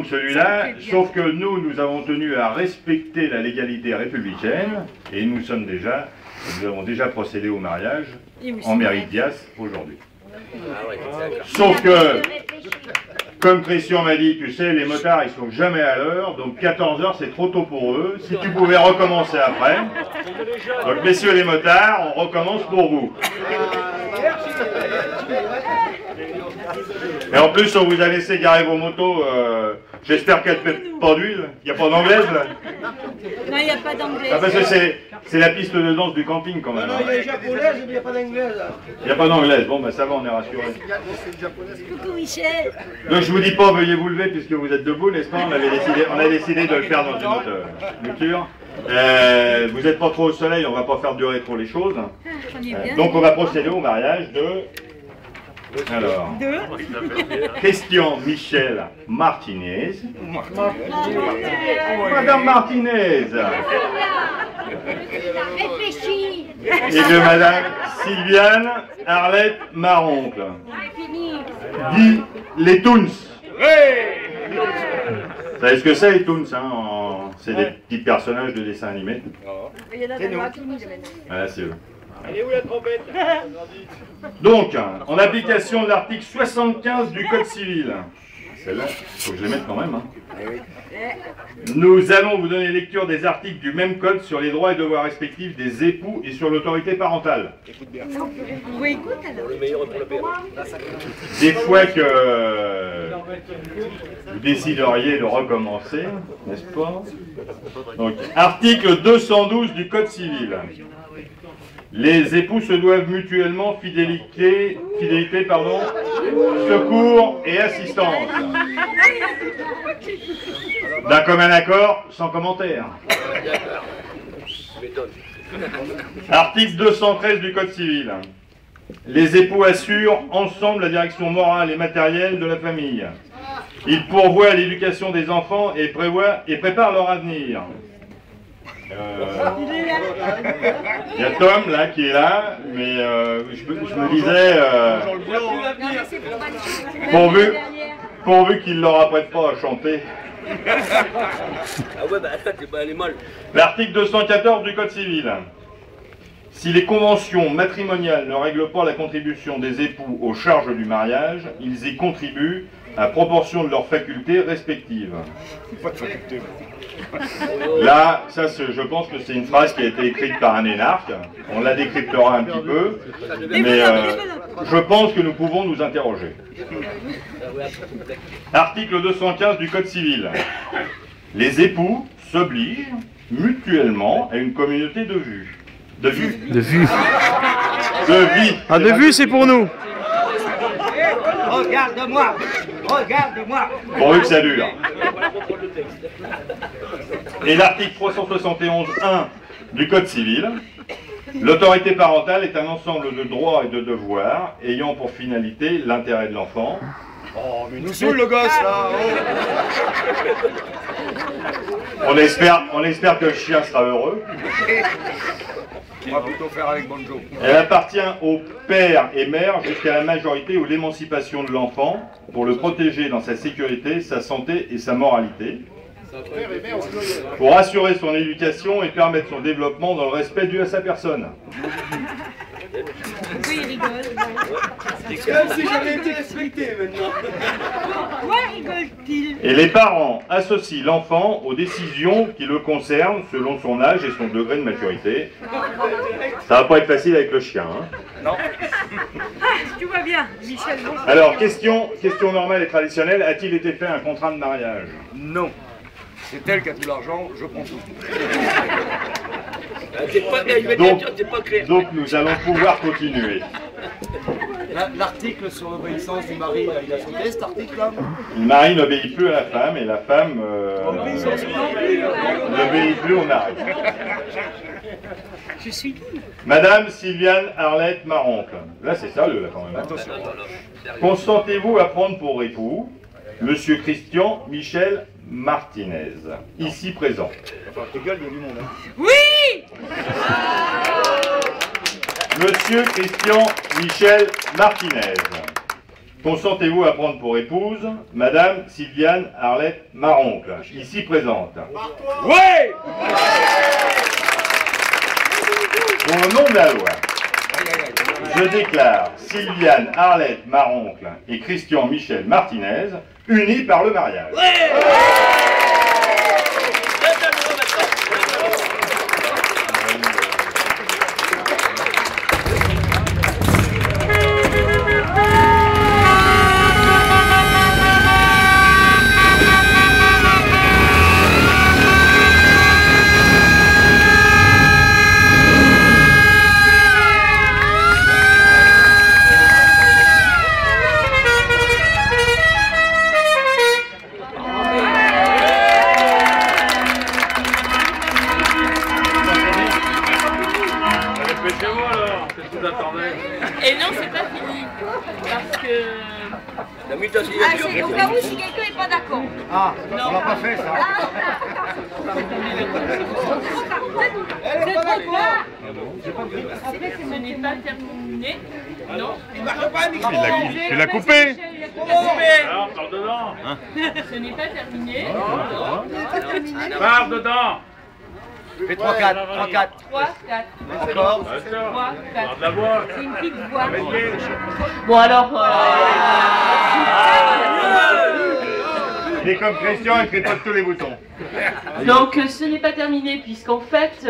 donc celui-là, sauf que nous avons tenu à respecter la légalité républicaine et nous avons déjà procédé au mariage en mairie Dias aujourd'hui. Sauf que, comme Christian m'a dit, tu sais, les motards ils sont jamais à l'heure, donc 14 h c'est trop tôt pour eux. Si tu pouvais recommencer après. Donc messieurs les motards, on recommence pour vous. Et en plus, on vous a laissé garer vos motos. J'espère qu'elle ne fait pas d'huile. Il n'y a pas d'anglaise là? Non, il n'y a pas d'anglaise. Ah, parce que c'est la piste de danse du camping quand même. Non, il y a une japonaise, mais il n'y a pas d'anglaise. Il n'y a pas d'anglaise. Bon, ben ça va, on est rassurés. Coucou Michel. Donc je vous dis pas, veuillez vous lever puisque vous êtes debout, n'est-ce pas? On a décidé de le faire dans une autre mouture. Vous n'êtes pas trop au soleil, on ne va pas faire durer trop les choses. Donc on va procéder au mariage de... Alors, Christian Michel Martinez. Madame Martinez. Réfléchis. Et de Madame Sylviane Arlette Maroncle. Dit les Toons. Vous savez ce que c'est les Toons, hein? C'est des petits personnages de dessins animés. Voilà, c'est eux. Elle est où la trompette? Donc, en application de l'article 75 du Code civil, celle-là, il faut que je les mette quand même, hein. Nous allons vous donner lecture des articles du même code sur les droits et devoirs respectifs des époux et sur l'autorité parentale. Oui, écoute alors. Des fois que vous décideriez de recommencer, n'est-ce pas? Donc, article 212 du Code civil. Les époux se doivent mutuellement fidélité, secours et assistance. D'un commun accord, sans commentaire. Article 213 du Code civil. Les époux assurent ensemble la direction morale et matérielle de la famille. Ils pourvoient à l'éducation des enfants et préparent leur avenir. Il y a Tom là qui est là, mais je me disais, pourvu qu'il ne leur apprête pas à chanter. Ah ouais, bah elle est molle. L'article 214 du Code civil. Si les conventions matrimoniales ne règlent pas la contribution des époux aux charges du mariage, ils y contribuent à proportion de leurs facultés respectives. Pas de faculté. Là, ça, je pense que c'est une phrase qui a été écrite par un énarque. On la décryptera un petit peu, mais je pense que nous pouvons nous interroger. Article 215 du Code civil. Les époux s'obligent mutuellement à une communauté de vue. De vue. De vue. De vie. Ah, de vue, c'est pour nous. Regarde-moi. Regarde-moi. Pourvu que ça dure. Et l'article 371.1 du Code civil. L'autorité parentale est un ensemble de droits et de devoirs ayant pour finalité l'intérêt de l'enfant. Oh, mais nous saoule le gosse là. On espère que le chien sera heureux. On va plutôt faire avec Bonjo. Elle appartient au père et mère jusqu'à la majorité ou l'émancipation de l'enfant pour le protéger dans sa sécurité, sa santé et sa moralité, pour assurer son éducation et permettre son développement dans le respect dû à sa personne. Oui, il rigole. Comme si j'avais été respecté maintenant. Pourquoi rigole-t-il? Et les parents associent l'enfant aux décisions qui le concernent selon son âge et son degré de maturité. Ça va pas être facile avec le chien, hein. Non. Ah, tu vois bien, Michel. Alors, question normale et traditionnelle, a-t-il été fait un contrat de mariage? Non. C'est elle qui a tout l'argent, je prends tout. Donc nous allons pouvoir continuer. L'article sur l'obéissance du mari, il a sauté cet article-là? Le mari n'obéit plus à la femme et la femme n'obéit plus au mari. Je suis... Madame Sylviane Arlette Maroncle. Là c'est ça, là quand même. Attention. Consentez-vous à prendre pour époux Monsieur Christian Michel Martinez, ici présent. Enfin, tes gueules, il y a du monde, hein. Oui! Monsieur Christian Michel Martinez. consentez-vous à prendre pour épouse Madame Sylviane Arlette Maroncle, ici présente? Ouais! Pour le nom de la loi, je déclare Sylviane Arlette Maroncle et Christian Michel Martinez unis par le mariage. Et non, c'est pas fini. Parce que... Ah, c'est au cas où si quelqu'un n'est pas d'accord. Ah, on l'a pas fait ça. C'est trop tard. Ce n'est pas terminé. Non. Tu l'as coupé? Alors, pars dedans. Ce n'est pas terminé. Pars dedans. Fais 3-4, 3-4. 3, 4. Encore. 3, 4. De la voix. C'est une petite voix. Bon alors... Il est comme Christian, il tripote tous les boutons. Donc ce n'est pas terminé puisqu'en fait,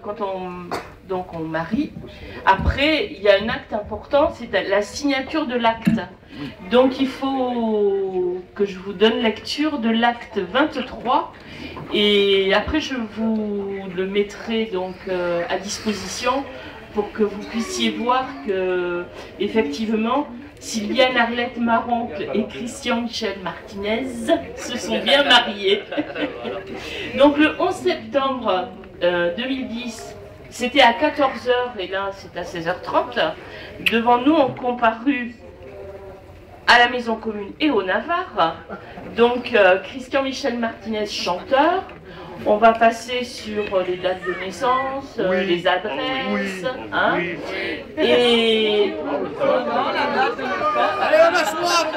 quand on marie, après il y a un acte important, c'est la signature de l'acte. Donc il faut que je vous donne lecture de l'acte 23 et après je vous le mettrai donc à disposition pour que vous puissiez voir que effectivement Sylviane Arlette Maroncle et Christian Michel Martinez se sont bien mariés. Donc le 11 septembre 2010, c'était à 14 h et là c'est à 16h30. Devant nous ont comparu à la Maison Commune et au Navarre. Donc Christian Michel Martinez, chanteur. On va passer sur les dates de naissance, les adresses, hein. Et Allez, on a soif.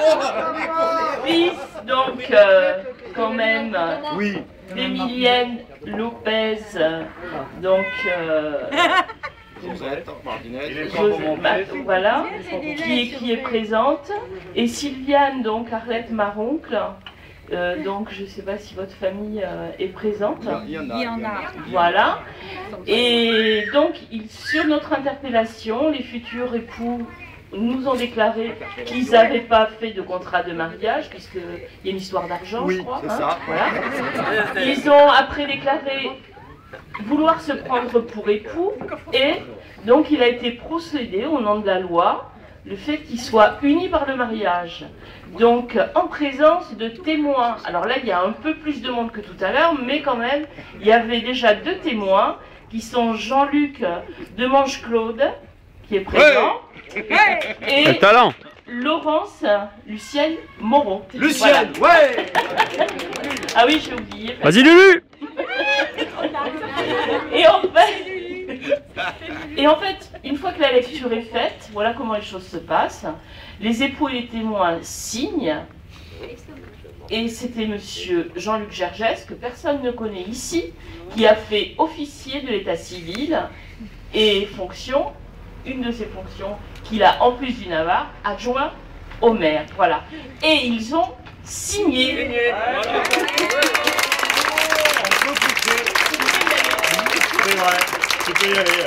fils, donc quand même, d'Emilienne Lopez, donc voilà, qui est présente, et Sylviane donc Arlette Maroncle. Donc je ne sais pas si votre famille est présente. Il y en a. Voilà. Et donc sur notre interpellation, les futurs époux nous ont déclaré qu'ils n'avaient pas fait de contrat de mariage, puisqu'il y a une histoire d'argent, je crois. C'est ça. Voilà. Ils ont après déclaré vouloir se prendre pour époux, et donc il a été procédé au nom de la loi le fait qu'ils soient unis par le mariage. Donc en présence de témoins. Alors là il y a un peu plus de monde que tout à l'heure, mais quand même il y avait déjà 2 témoins qui sont Jean-Luc Demange-Claude qui est présent, et Laurence Lucienne Moron. Lucienne, voilà. ouais. Ah oui, j'ai oublié. Vas-y Lulu. Et en fait, une fois que la lecture est faite, voilà comment les choses se passent. Les époux et les témoins signent. Et c'était monsieur Jean-Luc Gergès, que personne ne connaît ici, qui a fait officier de l'état civil et fonction, une de ses fonctions qu'il a en plus du Navarre, adjoint au maire. Voilà. Et ils ont signé. C'est vrai, tu peux y aller.